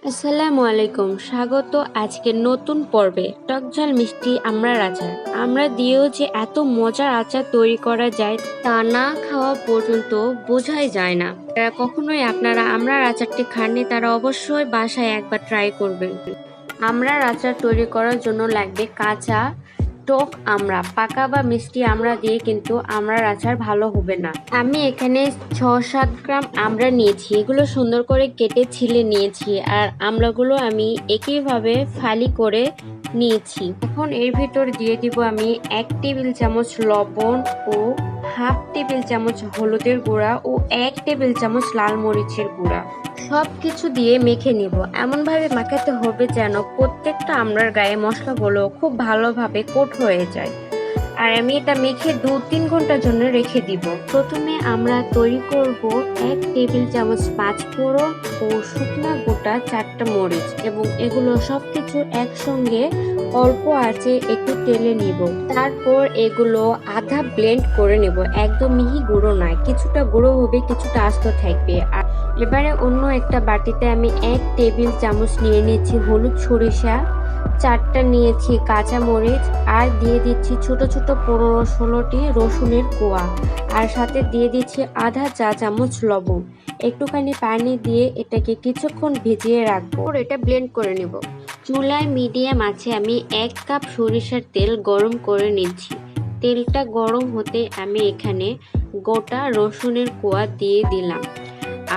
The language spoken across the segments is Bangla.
আসসালামু আলাইকুম, স্বাগত আজকের নতুন পর্বে। টকঝাল মিষ্টি আমড়ার আচার। আমরা দিয়েও যে এত মজার আচার তৈরি করা যায় তা না খাওয়া পর্যন্ত বোঝাই যায় না। যারা কখনোই আপনারা আমড়ার আচারটি খাননি তারা অবশ্যই বাসায় একবার ট্রাই করবেন। আমড়ার আচার তৈরি করার জন্য লাগবে কাঁচা টক আমড়া। পাকা বা মিষ্টি আমড়া দিয়ে কিন্তু আমড়ার আচার ভালো হবে না। আমি এখানে 6-7 গ্রাম আমড়া নিয়েছি। এগুলো সুন্দর করে কেটে ছিলে নিয়েছি আর আমড়াগুলো আমি একইভাবে ফালি করে নিয়েছি। এখন এর ভিতর দিয়ে দিব আমি 1 টেবিল চামচ লবণ ও হাফ টেবিল চামচ হলুদের গুঁড়া ও 1 টেবিল চামচ লাল মরিচের গুঁড়া। সব কিছু দিয়ে মেখে নিব। এমনভাবে মাখাতে হবে যেন প্রত্যেকটা আমড়ার গায়ে মশলাগুলো খুব ভালোভাবে কোট হয়ে যায়। আর আমি এটা মেখে 2-3 ঘন্টার জন্য রেখে দিব। প্রথমে আমরা তৈরি করব 1 টেবিল চামচ পাঁচফোড়ন ও শুকনা গোটা 4টা মরিচ এবং এগুলো সবকিছু একসঙ্গে অল্প আঁচে একটু তেলে নিব। তারপর এগুলো আধা ব্লেন্ড করে নেব, একদম মিহি গুঁড়ো নয়, কিছুটা গুঁড়ো হবে কিছুটা আস্ত থাকবে। আর এবারে অন্য একটা বাটিতে আমি 1 টেবিল চামচ নিয়ে নিয়েছি হলুদ সরিষা, 4টা নিয়েছি কাঁচা মরিচ আর দিয়ে দিচ্ছি ছোট ছোট 15-16টি রসুনের কোয়া আর সাথে দিয়ে দিচ্ছি আধা চা চামচ লবণ। একটুখানি পানি দিয়ে এটাকে কিছুক্ষণ ভিজিয়ে রাখবো। এটা ব্লেন্ড করে নেব। চুলায় মিডিয়াম আছে আমি 1 কাপ সরিষার তেল গরম করে নিচ্ছি। তেলটা গরম হতে আমি এখানে গোটা রসুনের কোয়া দিয়ে দিলাম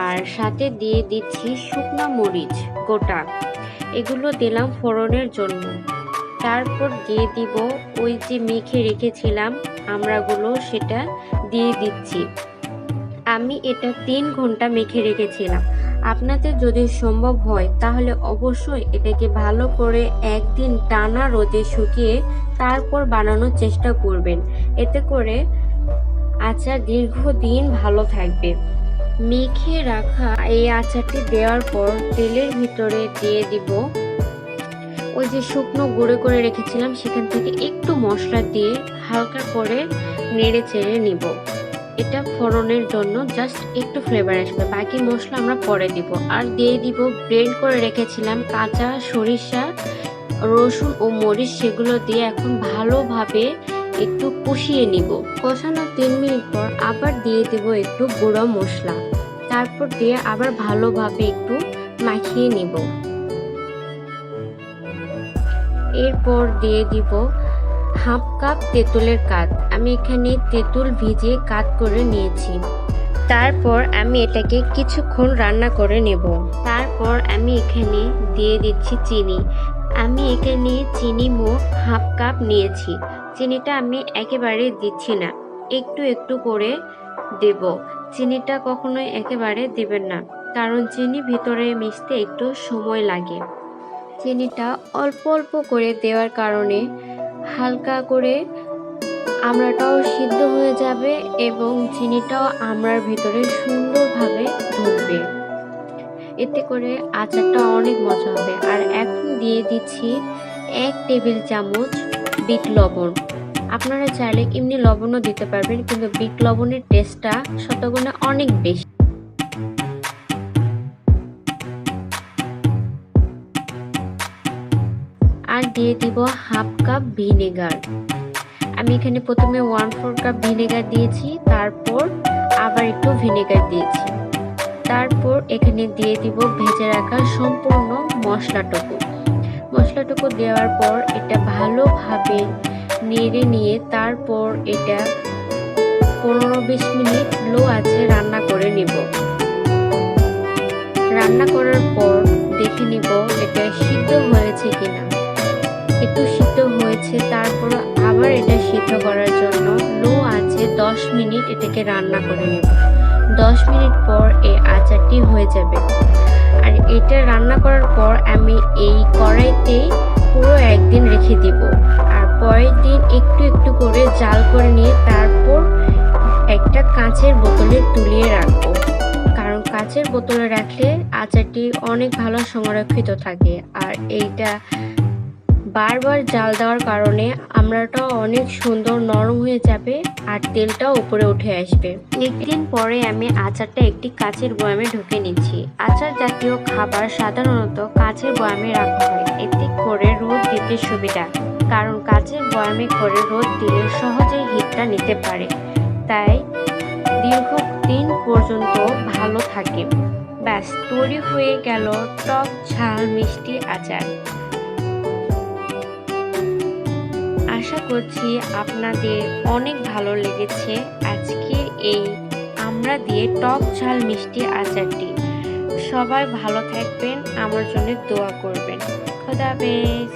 আর সাথে দিয়ে দিচ্ছি শুকনা মরিচ গোটা, এগুলো দিলাম ফোড়নের জন্য। তারপর দিয়ে দিব ওই যে মেখে রেখেছিলাম আমড়াগুলো, সেটা দিয়ে দিচ্ছি। আমি এটা 3 ঘন্টা মেখে রেখেছিলাম। আপনাদের যদি সম্ভব হয় তাহলে অবশ্যই এটাকে ভালো করে একদিন টানা রোদে শুকিয়ে তারপর বানানোর চেষ্টা করবেন। এতে করে আচার দীর্ঘদিন ভালো থাকবে। মেখে রাখা এই আচারটি দেওয়ার পর তেলের ভিতরে দিয়ে দিব ওই যে শুকনো গুঁড়ো করে রেখেছিলাম, সেখান থেকে একটু মশলা দিয়ে হালকা করে নেড়ে চেড়ে নিব। এটা ফোড়নের জন্য জাস্ট একটু ফ্লেভার আসবে, বাকি মশলা আমরা পরে দিব। আর দিয়ে দিব ব্লেন্ড করে রেখেছিলাম কাঁচা সরিষা, রসুন ও মরিচ, সেগুলো দিয়ে এখন ভালোভাবে একটু কষিয়ে নিব। কষানো 3 মিনিট পর আবার দিয়ে দেব একটু গুঁড়ো মশলা, তারপর দিয়ে আবার ভালোভাবে একটু মাখিয়ে নিব। এরপর দিয়ে দিব হাফ কাপ তেঁতুলের কাঠ। আমি এখানে তেঁতুল ভিজিয়ে কাঠ করে নিয়েছি। তারপর আমি এটাকে কিছুক্ষণ রান্না করে নেব। তারপর আমি এখানে দিয়ে দিচ্ছি চিনি। আমি এখানে চিনি মোট হাফ কাপ নিয়েছি। চিনিটা আমি একেবারে দিচ্ছি না, একটু একটু করে দেব। চিনিটা কখনোই একেবারে দেবেন না, কারণ চিনি ভিতরে মিশতে একটু সময় লাগে। চিনিটা অল্প অল্প করে দেওয়ার কারণে হালকা করে আমড়াটাও সিদ্ধ হয়ে যাবে এবং চিনিটাও আমড়ার ভিতরে সুন্দরভাবে ঢুকবে। এতে করে আচারটা অনেক মজা হবে। আর এখন দিয়ে দিচ্ছি 1 টেবিল চামচ বিট লবণ। আপনারা চাইলে এমনি লবণও দিতে পারবেন, কিন্তু বিট লবণের টেস্টটা শতগুণে অনেক বেশি। আর দিয়ে দিব হাফ কাপ ভিনেগার। আমি এখানে প্রথমে 1/4 কাপ ভিনেগার দিয়েছি, তারপর আবার একটু ভিনেগার দিয়েছি। তারপর এখানে দিয়ে দিব ভেজে রাখা সম্পূর্ণ মশলাটুকু দেওয়ার পর এটা ভালোভাবে নেড়ে নিয়ে তারপর এটা 15-20 মিনিট লো আঁচে রান্না করে নিব। রান্না করার পর দেখে নিব এটা সিদ্ধ হয়েছে কিনা। একটু সিদ্ধ হয়েছে, তারপর আবার এটা সিদ্ধ করার জন্য লো আঁচে 10 মিনিট এটাকে রান্না করে নেব। 10 মিনিট পর এই আচারটি হয়ে যাবে। আর এটা রান্না করার পর আমি এই কড়াইতে পুরো একদিন রেখে দিব। আর পরের দিন একটু একটু করে জাল করে নিয়ে তারপর একটা কাঁচের বোতলে তুলিয়ে রাখবো, কারণ কাঁচের বোতলে রাখলে আচারটি অনেক ভালো সংরক্ষিত থাকে। আর এইটা বারবার জাল দেওয়ার কারণে আমড়াটাও অনেক সুন্দর নরম হয়ে যাবে আর তেলটাও উপরে উঠে আসবে। একদিন পরে আমি আচারটা একটি কাচের বয়ামে ঢুকে নিচ্ছি। আচার জাতীয় খাবার সাধারণত কাচের বয়ামে রাখা হয়, এতে করে রোদ দিতে সুবিধা, কারণ কাচের বয়ামে করে রোদ দিলে সহজে হিটটা নিতে পারে, তাই দীর্ঘদিন পর্যন্ত ভালো থাকে। ব্যাস, তৈরি হয়ে গেল টক ঝাল মিষ্টি আচার। আশা করছি আপনাদের অনেক ভালো লেগেছে আজকের এই আমড়া দিয়ে টক ঝাল মিষ্টি আচারটি। সবাই ভালো থাকবেন, আমার জন্য দোয়া করবেন। খোদা হাফেজ।